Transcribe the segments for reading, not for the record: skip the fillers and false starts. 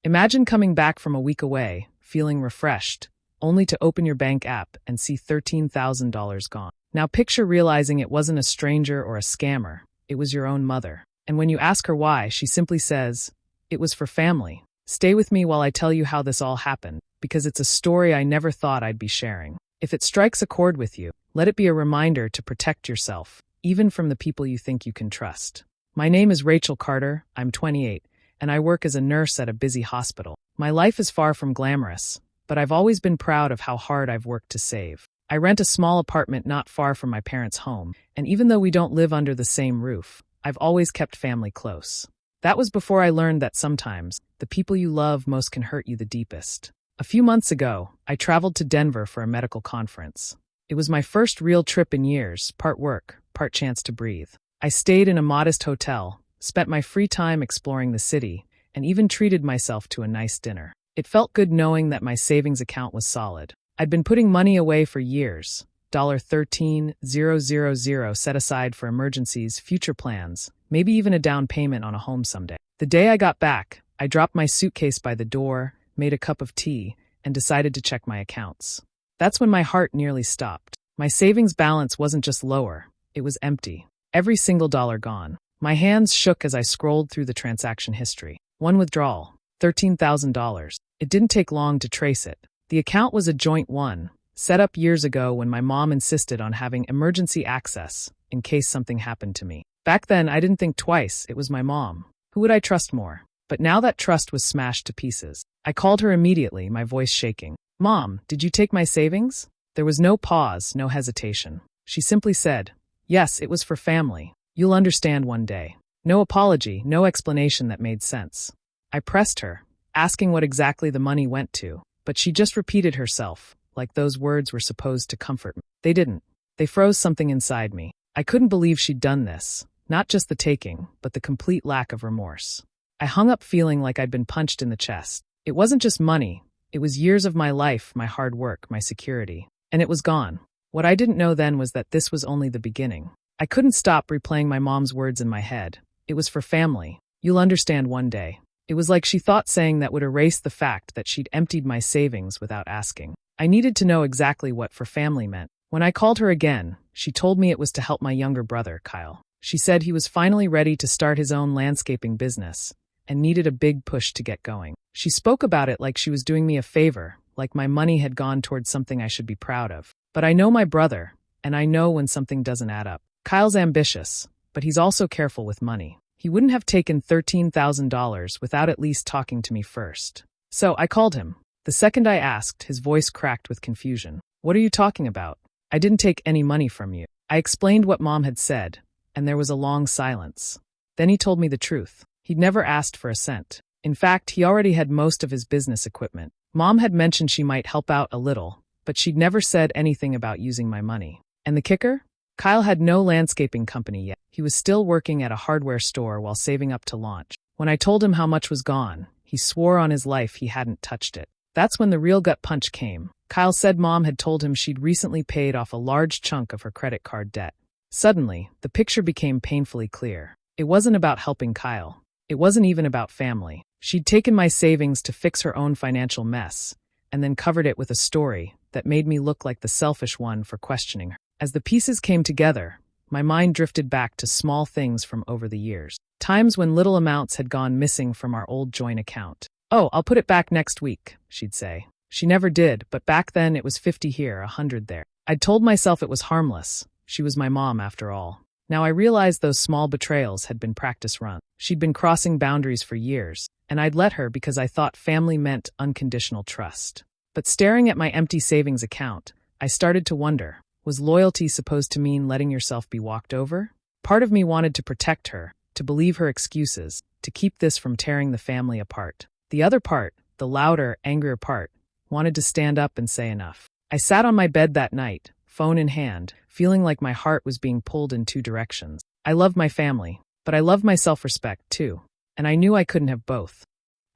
Imagine coming back from a week away, feeling refreshed, only to open your bank app and see $13,000 gone. Now picture realizing it wasn't a stranger or a scammer, it was your own mother. And when you ask her why, she simply says, "It was for family." Stay with me while I tell you how this all happened, because it's a story I never thought I'd be sharing. If it strikes a chord with you, let it be a reminder to protect yourself, even from the people you think you can trust. My name is Rachel Carter, I'm 28, and I work as a nurse at a busy hospital. My life is far from glamorous, but I've always been proud of how hard I've worked to save. I rent a small apartment not far from my parents' home, and even though we don't live under the same roof, I've always kept family close. That was before I learned that sometimes, the people you love most can hurt you the deepest. A few months ago, I traveled to Denver for a medical conference. It was my first real trip in years, part work, part chance to breathe. I stayed in a modest hotel, spent my free time exploring the city, and even treated myself to a nice dinner. It felt good knowing that my savings account was solid. I'd been putting money away for years, $13,000 set aside for emergencies, future plans, maybe even a down payment on a home someday. The day I got back, I dropped my suitcase by the door, made a cup of tea, and decided to check my accounts. That's when my heart nearly stopped. My savings balance wasn't just lower, it was empty. Every single dollar gone. My hands shook as I scrolled through the transaction history. One withdrawal, $13,000. It didn't take long to trace it. The account was a joint one, set up years ago when my mom insisted on having emergency access in case something happened to me. Back then, I didn't think twice, it was my mom. Who would I trust more? But now that trust was smashed to pieces. I called her immediately, my voice shaking. "Mom, did you take my savings?" There was no pause, no hesitation. She simply said, "Yes, it was for family. You'll understand one day." No apology, no explanation that made sense. I pressed her, asking what exactly the money went to, but she just repeated herself, like those words were supposed to comfort me. They didn't. They froze something inside me. I couldn't believe she'd done this, not just the taking, but the complete lack of remorse. I hung up feeling like I'd been punched in the chest. It wasn't just money, it was years of my life, my hard work, my security. And it was gone. What I didn't know then was that this was only the beginning. I couldn't stop replaying my mom's words in my head. It was for family. You'll understand one day. It was like she thought saying that would erase the fact that she'd emptied my savings without asking. I needed to know exactly what for family meant. When I called her again, she told me it was to help my younger brother, Kyle. She said he was finally ready to start his own landscaping business and needed a big push to get going. She spoke about it like she was doing me a favor, like my money had gone towards something I should be proud of. But I know my brother, and I know when something doesn't add up. Kyle's ambitious, but he's also careful with money. He wouldn't have taken $13,000 without at least talking to me first. So I called him. The second I asked, his voice cracked with confusion. "What are you talking about? I didn't take any money from you." I explained what Mom had said, and there was a long silence. Then he told me the truth. He'd never asked for a cent. In fact, he already had most of his business equipment. Mom had mentioned she might help out a little, but she'd never said anything about using my money. And the kicker? Kyle had no landscaping company yet. He was still working at a hardware store while saving up to launch. When I told him how much was gone, he swore on his life he hadn't touched it. That's when the real gut punch came. Kyle said Mom had told him she'd recently paid off a large chunk of her credit card debt. Suddenly, the picture became painfully clear. It wasn't about helping Kyle. It wasn't even about family. She'd taken my savings to fix her own financial mess, and then covered it with a story that made me look like the selfish one for questioning her. As the pieces came together, my mind drifted back to small things from over the years. Times when little amounts had gone missing from our old joint account. "Oh, I'll put it back next week," she'd say. She never did, but back then it was 50 here, 100 there. I'd told myself it was harmless. She was my mom after all. Now I realized those small betrayals had been practice runs. She'd been crossing boundaries for years, and I'd let her because I thought family meant unconditional trust. But staring at my empty savings account, I started to wonder, was loyalty supposed to mean letting yourself be walked over? Part of me wanted to protect her, to believe her excuses, to keep this from tearing the family apart. The other part, the louder, angrier part, wanted to stand up and say enough. I sat on my bed that night, phone in hand, feeling like my heart was being pulled in two directions. I loved my family, but I loved my self-respect too, and I knew I couldn't have both.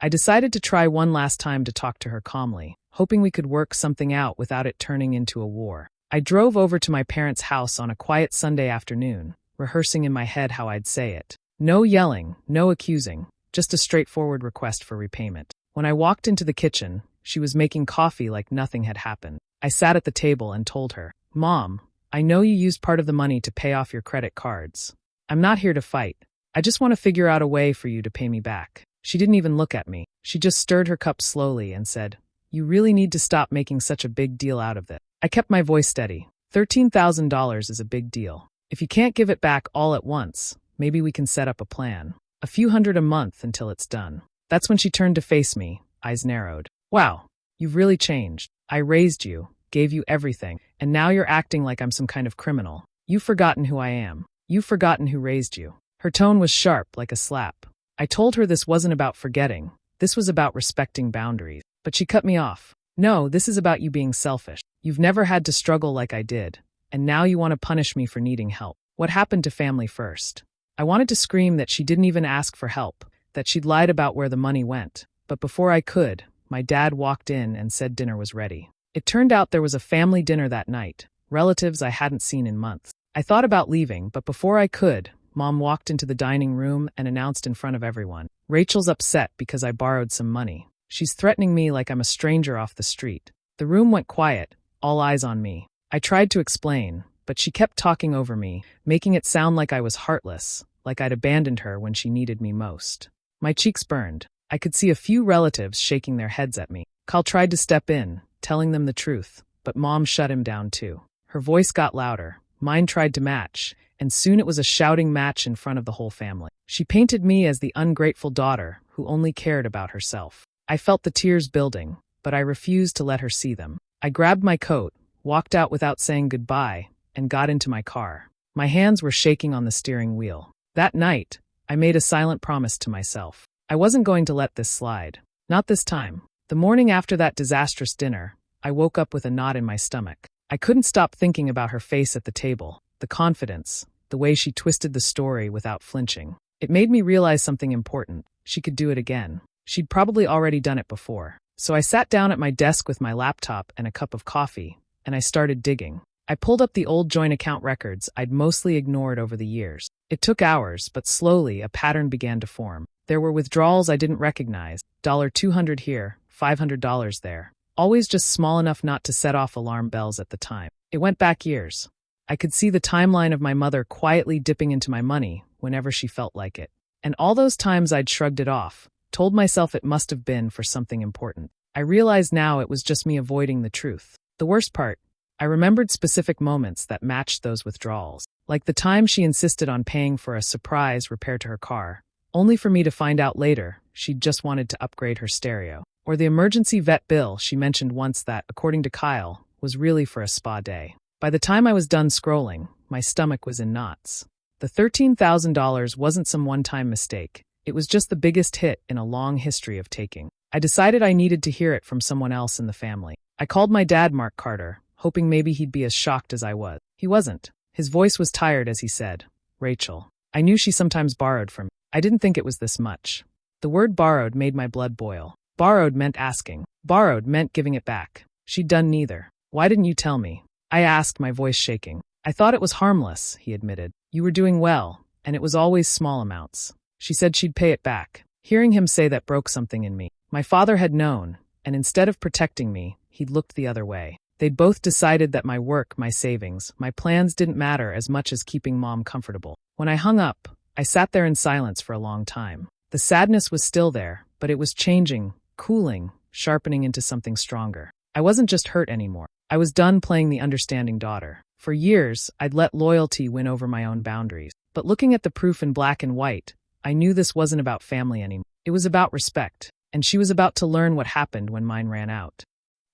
I decided to try one last time to talk to her calmly, hoping we could work something out without it turning into a war. I drove over to my parents' house on a quiet Sunday afternoon, rehearsing in my head how I'd say it. No yelling, no accusing, just a straightforward request for repayment. When I walked into the kitchen, she was making coffee like nothing had happened. I sat at the table and told her, "Mom, I know you used part of the money to pay off your credit cards. I'm not here to fight. I just want to figure out a way for you to pay me back." She didn't even look at me. She just stirred her cup slowly and said, "You really need to stop making such a big deal out of it." I kept my voice steady. $13,000 is a big deal. If you can't give it back all at once, maybe we can set up a plan. A few hundred a month until it's done. That's when she turned to face me, eyes narrowed. "Wow, you've really changed. I raised you, gave you everything, and now you're acting like I'm some kind of criminal. You've forgotten who I am. You've forgotten who raised you." Her tone was sharp, like a slap. I told her this wasn't about forgetting. This was about respecting boundaries. But she cut me off. "No, this is about you being selfish. You've never had to struggle like I did, and now you want to punish me for needing help. What happened to family first?" I wanted to scream that she didn't even ask for help, that she'd lied about where the money went. But before I could, my dad walked in and said dinner was ready. It turned out there was a family dinner that night, relatives I hadn't seen in months. I thought about leaving, but before I could, Mom walked into the dining room and announced in front of everyone, "Rachel's upset because I borrowed some money. She's threatening me like I'm a stranger off the street." The room went quiet, all eyes on me. I tried to explain, but she kept talking over me, making it sound like I was heartless, like I'd abandoned her when she needed me most. My cheeks burned. I could see a few relatives shaking their heads at me. Carl tried to step in, telling them the truth, but Mom shut him down too. Her voice got louder. Mine tried to match, and soon it was a shouting match in front of the whole family. She painted me as the ungrateful daughter who only cared about herself. I felt the tears building, but I refused to let her see them. I grabbed my coat, walked out without saying goodbye, and got into my car. My hands were shaking on the steering wheel. That night, I made a silent promise to myself. I wasn't going to let this slide. Not this time. The morning after that disastrous dinner, I woke up with a knot in my stomach. I couldn't stop thinking about her face at the table, the confidence, the way she twisted the story without flinching. It made me realize something important. She could do it again. She'd probably already done it before. So I sat down at my desk with my laptop and a cup of coffee, and I started digging. I pulled up the old joint account records I'd mostly ignored over the years. It took hours, but slowly a pattern began to form. There were withdrawals I didn't recognize, $200 here, $500 there. Always just small enough not to set off alarm bells at the time. It went back years. I could see the timeline of my mother quietly dipping into my money whenever she felt like it. And all those times I'd shrugged it off, told myself it must have been for something important. I realized now it was just me avoiding the truth. The worst part, I remembered specific moments that matched those withdrawals. Like the time she insisted on paying for a surprise repair to her car, only for me to find out later she'd just wanted to upgrade her stereo. Or the emergency vet bill she mentioned once that, according to Kyle, was really for a spa day. By the time I was done scrolling, my stomach was in knots. The $13,000 wasn't some one-time mistake. It was just the biggest hit in a long history of taking. I decided I needed to hear it from someone else in the family. I called my dad, Mark Carter, hoping maybe he'd be as shocked as I was. He wasn't. His voice was tired as he said, "Rachel, I knew she sometimes borrowed from me. I didn't think it was this much." The word borrowed made my blood boil. Borrowed meant asking. Borrowed meant giving it back. She'd done neither. "Why didn't you tell me?" I asked, my voice shaking. "I thought it was harmless," he admitted. "You were doing well, and it was always small amounts." She said she'd pay it back. Hearing him say that broke something in me. My father had known, and instead of protecting me, he'd looked the other way. They'd both decided that my work, my savings, my plans didn't matter as much as keeping Mom comfortable. When I hung up, I sat there in silence for a long time. The sadness was still there, but it was changing, cooling, sharpening into something stronger. I wasn't just hurt anymore. I was done playing the understanding daughter. For years, I'd let loyalty win over my own boundaries. But looking at the proof in black and white, I knew this wasn't about family anymore. It was about respect, and she was about to learn what happened when mine ran out.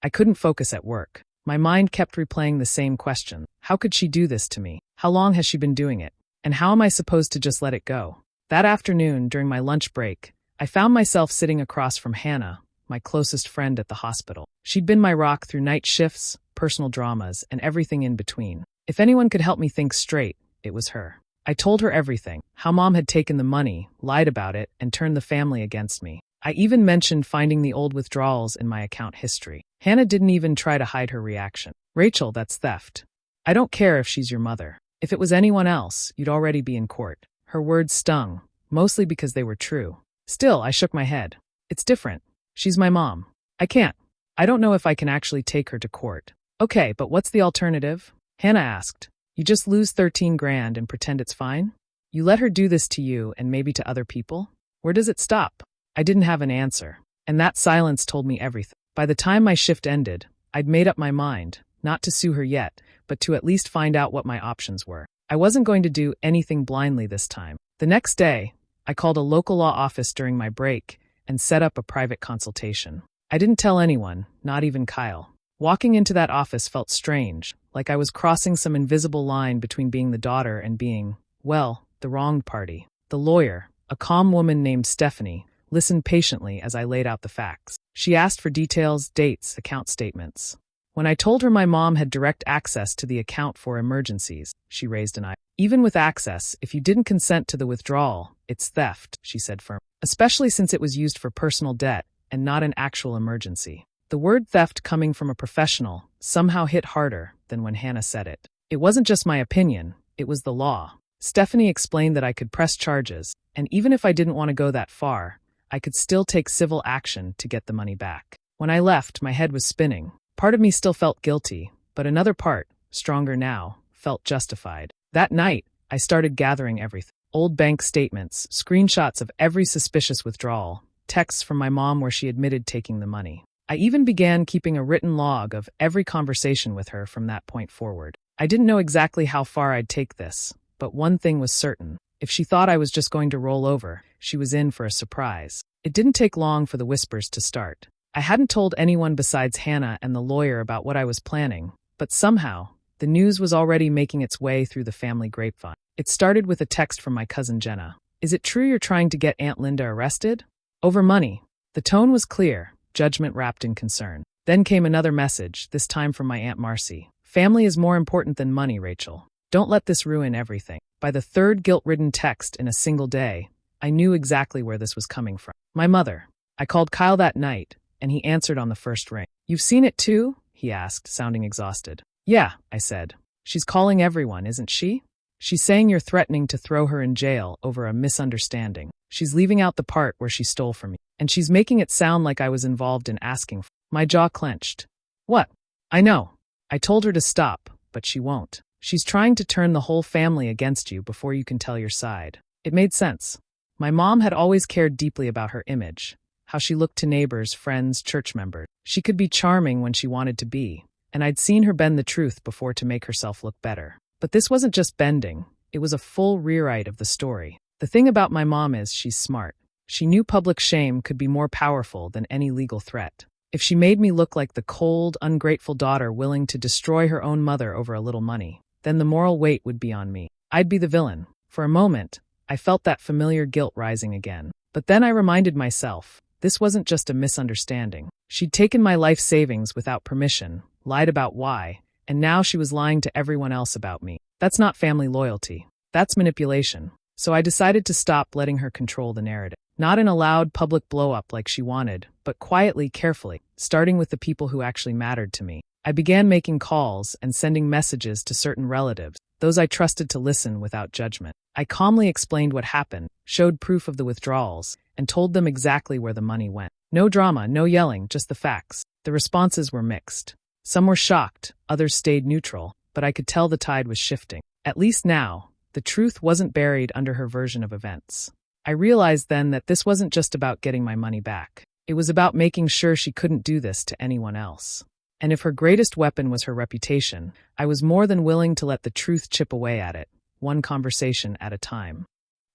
I couldn't focus at work. My mind kept replaying the same question. How could she do this to me? How long has she been doing it? And how am I supposed to just let it go? That afternoon, during my lunch break, I found myself sitting across from Hannah, my closest friend at the hospital. She'd been my rock through night shifts, personal dramas, and everything in between. If anyone could help me think straight, it was her. I told her everything, how Mom had taken the money, lied about it, and turned the family against me. I even mentioned finding the old withdrawals in my account history. Hannah didn't even try to hide her reaction. "Rachel, that's theft. I don't care if she's your mother. If it was anyone else, you'd already be in court." Her words stung, mostly because they were true. Still, I shook my head. "It's different. She's my mom. I can't. I don't know if I can actually take her to court. Okay, but what's the alternative? Hannah asked. You just lose 13 grand and pretend it's fine? You let her do this to you and maybe to other people? Where does it stop? I didn't have an answer. And that silence told me everything. By the time my shift ended, I'd made up my mind, not to sue her yet, but to at least find out what my options were. I wasn't going to do anything blindly this time. The next day, I called a local law office during my break and set up a private consultation. I didn't tell anyone, not even Kyle. Walking into that office felt strange, like I was crossing some invisible line between being the daughter and being, well, the wronged party. The lawyer, a calm woman named Stephanie, listened patiently as I laid out the facts. She asked for details, dates, account statements. When I told her my mom had direct access to the account for emergencies, she raised an eye. Even with access, if you didn't consent to the withdrawal, it's theft, she said firmly, especially since it was used for personal debt and not an actual emergency. The word theft coming from a professional somehow hit harder than when Hannah said it. It wasn't just my opinion, it was the law. Stephanie explained that I could press charges, and even if I didn't want to go that far, I could still take civil action to get the money back. When I left, my head was spinning. Part of me still felt guilty, but another part, stronger now, felt justified. That night, I started gathering everything. Old bank statements, screenshots of every suspicious withdrawal, texts from my mom where she admitted taking the money. I even began keeping a written log of every conversation with her from that point forward. I didn't know exactly how far I'd take this, but one thing was certain. If she thought I was just going to roll over, she was in for a surprise. It didn't take long for the whispers to start. I hadn't told anyone besides Hannah and the lawyer about what I was planning, but somehow, the news was already making its way through the family grapevine. It started with a text from my cousin Jenna. Is it true you're trying to get Aunt Linda arrested? Over money. The tone was clear, judgment wrapped in concern. Then came another message, this time from my Aunt Marcy. Family is more important than money, Rachel. Don't let this ruin everything. By the third guilt-ridden text in a single day, I knew exactly where this was coming from. My mother. I called Kyle that night, and he answered on the first ring. You've seen it too? He asked, sounding exhausted. Yeah, I said. She's calling everyone, isn't she? She's saying you're threatening to throw her in jail over a misunderstanding. She's leaving out the part where she stole from me. And she's making it sound like I was involved in asking for it. My jaw clenched. What? I know. I told her to stop, but she won't. She's trying to turn the whole family against you before you can tell your side. It made sense. My mom had always cared deeply about her image, how she looked to neighbors, friends, church members. She could be charming when she wanted to be, and I'd seen her bend the truth before to make herself look better. But this wasn't just bending, it was a full rewrite of the story. The thing about my mom is she's smart. She knew public shame could be more powerful than any legal threat. If she made me look like the cold, ungrateful daughter willing to destroy her own mother over a little money, then the moral weight would be on me. I'd be the villain. For a moment, I felt that familiar guilt rising again. But then I reminded myself, this wasn't just a misunderstanding. She'd taken my life savings without permission, lied about why, and now she was lying to everyone else about me. That's not family loyalty. That's manipulation. So I decided to stop letting her control the narrative. Not in a loud public blow-up like she wanted, but quietly, carefully, starting with the people who actually mattered to me. I began making calls and sending messages to certain relatives, those I trusted to listen without judgment. I calmly explained what happened, showed proof of the withdrawals, and told them exactly where the money went. No drama, no yelling, just the facts. The responses were mixed. Some were shocked, others stayed neutral, but I could tell the tide was shifting. At least now, the truth wasn't buried under her version of events. I realized then that this wasn't just about getting my money back. It was about making sure she couldn't do this to anyone else. And if her greatest weapon was her reputation, I was more than willing to let the truth chip away at it, one conversation at a time.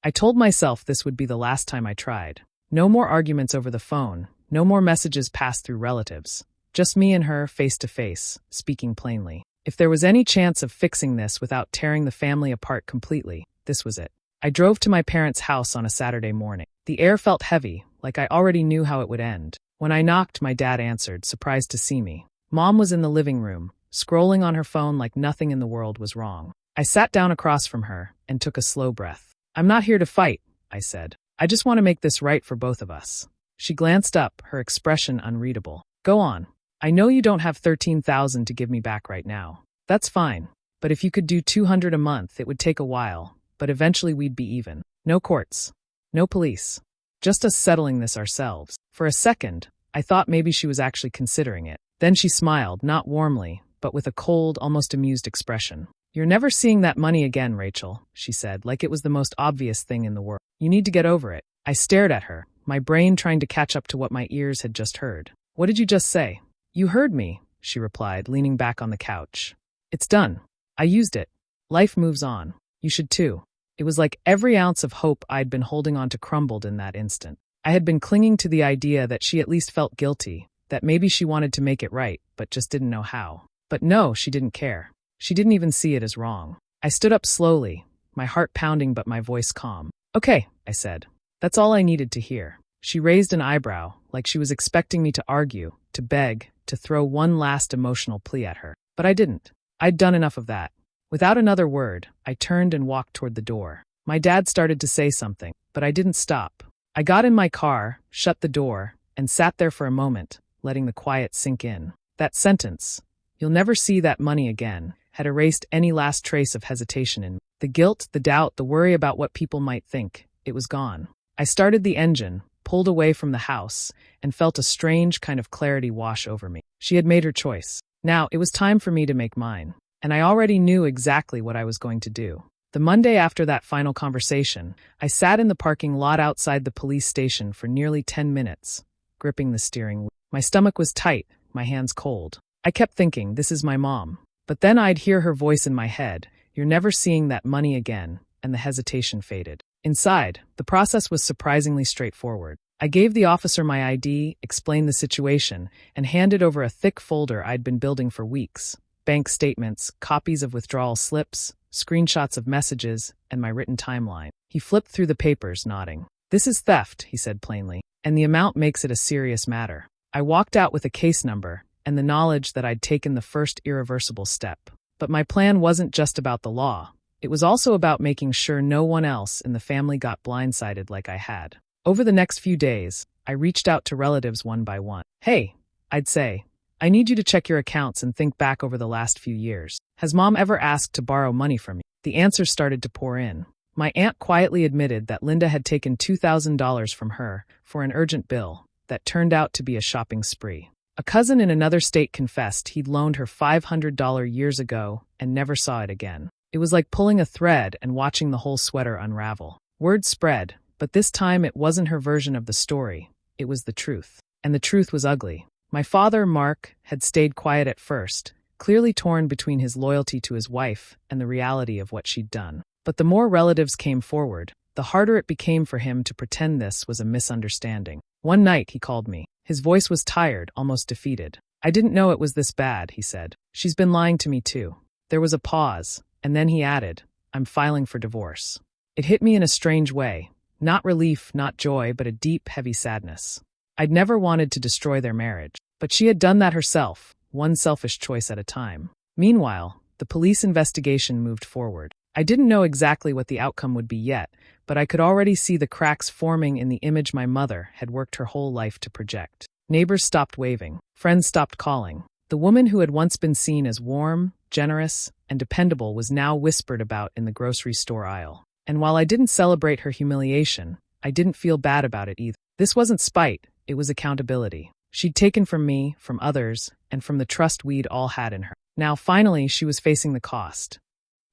I told myself this would be the last time I tried. No more arguments over the phone, no more messages passed through relatives. Just me and her, face to face, speaking plainly. If there was any chance of fixing this without tearing the family apart completely, this was it. I drove to my parents' house on a Saturday morning. The air felt heavy, like I already knew how it would end. When I knocked, my dad answered, surprised to see me. Mom was in the living room, scrolling on her phone like nothing in the world was wrong. I sat down across from her and took a slow breath. I'm not here to fight, I said. I just want to make this right for both of us. She glanced up, her expression unreadable. Go on. I know you don't have $13,000 to give me back right now. That's fine. But if you could do $200 a month, it would take a while, but eventually we'd be even. No courts. No police. Just us settling this ourselves. For a second, I thought maybe she was actually considering it. Then she smiled, not warmly, but with a cold, almost amused expression. "You're never seeing that money again, Rachel," she said, like it was the most obvious thing in the world. "You need to get over it." I stared at her, my brain trying to catch up to what my ears had just heard. "What did you just say?" "You heard me," she replied, leaning back on the couch. "It's done. I used it. Life moves on. You should too." It was like every ounce of hope I'd been holding on to crumbled in that instant. I had been clinging to the idea that she at least felt guilty, that maybe she wanted to make it right, but just didn't know how. But no, she didn't care. She didn't even see it as wrong. I stood up slowly, my heart pounding but my voice calm. "Okay," I said. "That's all I needed to hear." She raised an eyebrow, like she was expecting me to argue, to beg, to throw one last emotional plea at her. But I didn't. I'd done enough of that. Without another word, I turned and walked toward the door. My dad started to say something, but I didn't stop. I got in my car, shut the door, and sat there for a moment, letting the quiet sink in. That sentence, "You'll never see that money again," had erased any last trace of hesitation in me. The guilt, the doubt, the worry about what people might think, it was gone. I started the engine, pulled away from the house, and felt a strange kind of clarity wash over me. She had made her choice. Now, it was time for me to make mine. And I already knew exactly what I was going to do. The Monday after that final conversation, I sat in the parking lot outside the police station for nearly 10 minutes, gripping the steering wheel. My stomach was tight, my hands cold. I kept thinking, this is my mom. But then I'd hear her voice in my head, "You're never seeing that money again," and the hesitation faded. Inside, the process was surprisingly straightforward. I gave the officer my ID, explained the situation, and handed over a thick folder I'd been building for weeks. Bank statements, copies of withdrawal slips, screenshots of messages, and my written timeline. He flipped through the papers, nodding. "This is theft," he said plainly, "and the amount makes it a serious matter." I walked out with a case number and the knowledge that I'd taken the first irreversible step. But my plan wasn't just about the law. It was also about making sure no one else in the family got blindsided like I had. Over the next few days, I reached out to relatives one by one. "Hey," I'd say, "I need you to check your accounts and think back over the last few years. Has Mom ever asked to borrow money from you?" The answers started to pour in. My aunt quietly admitted that Linda had taken $2,000 from her for an urgent bill that turned out to be a shopping spree. A cousin in another state confessed he'd loaned her $500 years ago and never saw it again. It was like pulling a thread and watching the whole sweater unravel. Word spread, but this time it wasn't her version of the story. It was the truth. And the truth was ugly. My father, Mark, had stayed quiet at first, clearly torn between his loyalty to his wife and the reality of what she'd done. But the more relatives came forward, the harder it became for him to pretend this was a misunderstanding. One night he called me. His voice was tired, almost defeated. "I didn't know it was this bad," he said. "She's been lying to me too." There was a pause, and then he added, "I'm filing for divorce." It hit me in a strange way. Not relief, not joy, but a deep, heavy sadness. I'd never wanted to destroy their marriage, but she had done that herself, one selfish choice at a time. Meanwhile, the police investigation moved forward. I didn't know exactly what the outcome would be yet, but I could already see the cracks forming in the image my mother had worked her whole life to project. Neighbors stopped waving. Friends stopped calling. The woman who had once been seen as warm, generous, and dependable was now whispered about in the grocery store aisle. And while I didn't celebrate her humiliation, I didn't feel bad about it either. This wasn't spite, it was accountability. She'd taken from me, from others, and from the trust we'd all had in her. Now, finally, she was facing the cost.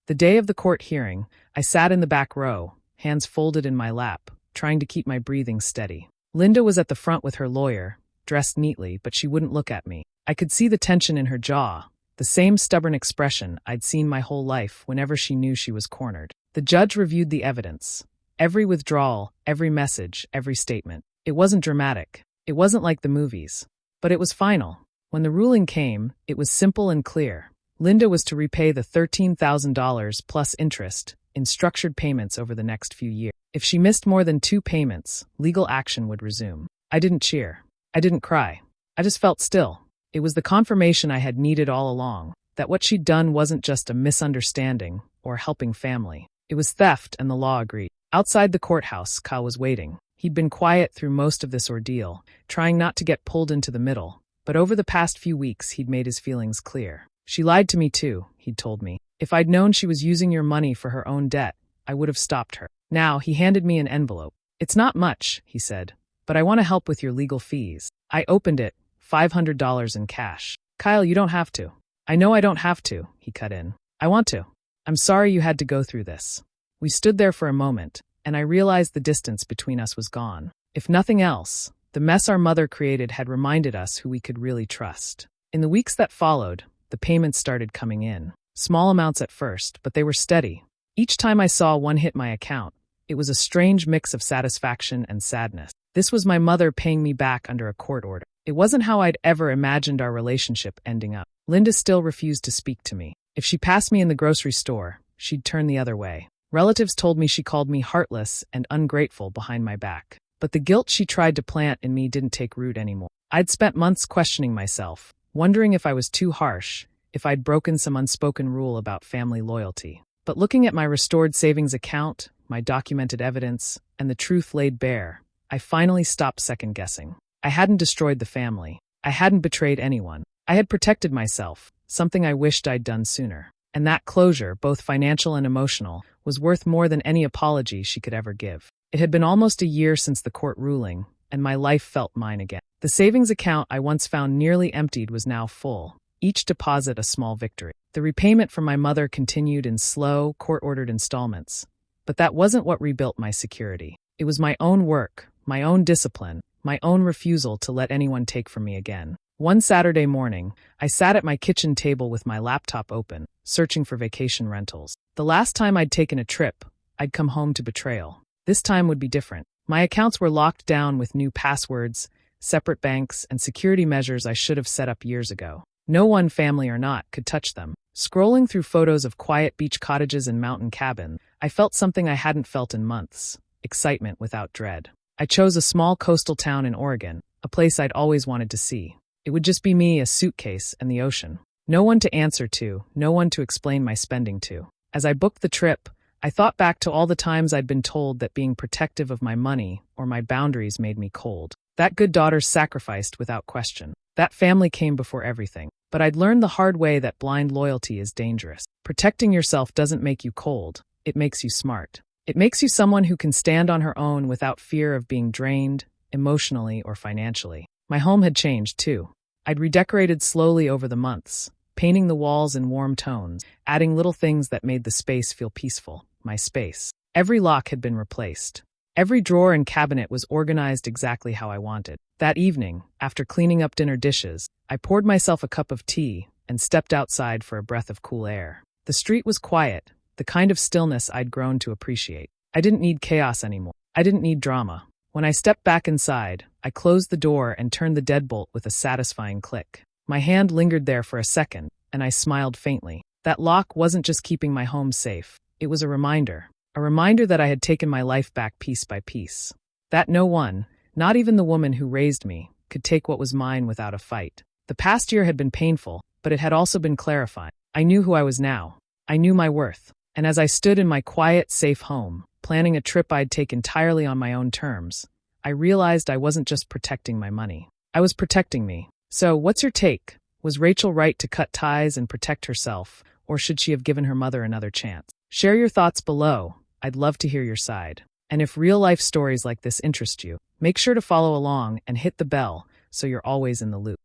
The day of the court hearing, I sat in the back row, hands folded in my lap, trying to keep my breathing steady. Linda was at the front with her lawyer, dressed neatly, but she wouldn't look at me. I could see the tension in her jaw, the same stubborn expression I'd seen my whole life whenever she knew she was cornered. The judge reviewed the evidence. Every withdrawal, every message, every statement. It wasn't dramatic. It wasn't like the movies. But it was final. When the ruling came, it was simple and clear. Linda was to repay the $13,000 plus interest in structured payments over the next few years. If she missed more than 2 payments, legal action would resume. I didn't cheer. I didn't cry. I just felt still. It was the confirmation I had needed all along, that what she'd done wasn't just a misunderstanding or helping family. It was theft, and the law agreed. Outside the courthouse, Kyle was waiting. He'd been quiet through most of this ordeal, trying not to get pulled into the middle. But over the past few weeks, he'd made his feelings clear. "She lied to me too," he'd told me. "If I'd known she was using your money for her own debt, I would have stopped her." Now, he handed me an envelope. "It's not much," he said, "but I want to help with your legal fees." I opened it, $500 in cash. Kyle, you don't have to. I know I don't have to, he cut in. I want to. I'm sorry you had to go through this. We stood there for a moment, and I realized the distance between us was gone. If nothing else, the mess our mother created had reminded us who we could really trust. In the weeks that followed, the payments started coming in. Small amounts at first, but they were steady. Each time I saw one hit my account, it was a strange mix of satisfaction and sadness. This was my mother paying me back under a court order. It wasn't how I'd ever imagined our relationship ending up. Linda still refused to speak to me. If she passed me in the grocery store, she'd turn the other way. Relatives told me she called me heartless and ungrateful behind my back. But the guilt she tried to plant in me didn't take root anymore. I'd spent months questioning myself, wondering if I was too harsh, if I'd broken some unspoken rule about family loyalty. But looking at my restored savings account, my documented evidence, and the truth laid bare, I finally stopped second-guessing. I hadn't destroyed the family. I hadn't betrayed anyone. I had protected myself, something I wished I'd done sooner. And that closure, both financial and emotional, was worth more than any apology she could ever give. It had been almost a year since the court ruling, and my life felt mine again. The savings account I once found nearly emptied was now full, each deposit a small victory. The repayment from my mother continued in slow, court-ordered installments. But that wasn't what rebuilt my security. It was my own work, my own discipline, my own refusal to let anyone take from me again. One Saturday morning, I sat at my kitchen table with my laptop open, searching for vacation rentals. The last time I'd taken a trip, I'd come home to betrayal. This time would be different. My accounts were locked down with new passwords, separate banks, and security measures I should have set up years ago. No one, family or not, could touch them. Scrolling through photos of quiet beach cottages and mountain cabins, I felt something I hadn't felt in months: excitement without dread. I chose a small coastal town in Oregon, a place I'd always wanted to see. It would just be me, a suitcase, and the ocean. No one to answer to, no one to explain my spending to. As I booked the trip, I thought back to all the times I'd been told that being protective of my money or my boundaries made me cold. That good daughter sacrificed without question. That family came before everything. But I'd learned the hard way that blind loyalty is dangerous. Protecting yourself doesn't make you cold, it makes you smart. It makes you someone who can stand on her own without fear of being drained, emotionally or financially. My home had changed, too. I'd redecorated slowly over the months, painting the walls in warm tones, adding little things that made the space feel peaceful, my space. Every lock had been replaced. Every drawer and cabinet was organized exactly how I wanted. That evening, after cleaning up dinner dishes, I poured myself a cup of tea and stepped outside for a breath of cool air. The street was quiet, the kind of stillness I'd grown to appreciate. I didn't need chaos anymore. I didn't need drama. When I stepped back inside, I closed the door and turned the deadbolt with a satisfying click. My hand lingered there for a second, and I smiled faintly. That lock wasn't just keeping my home safe. It was a reminder that I had taken my life back piece by piece. That no one, not even the woman who raised me, could take what was mine without a fight. The past year had been painful, but it had also been clarifying. I knew who I was now. I knew my worth. And as I stood in my quiet, safe home, planning a trip I'd take entirely on my own terms, I realized I wasn't just protecting my money. I was protecting me. So, what's your take? Was Rachel right to cut ties and protect herself, or should she have given her mother another chance? Share your thoughts below. I'd love to hear your side. And if real-life stories like this interest you, make sure to follow along and hit the bell so you're always in the loop.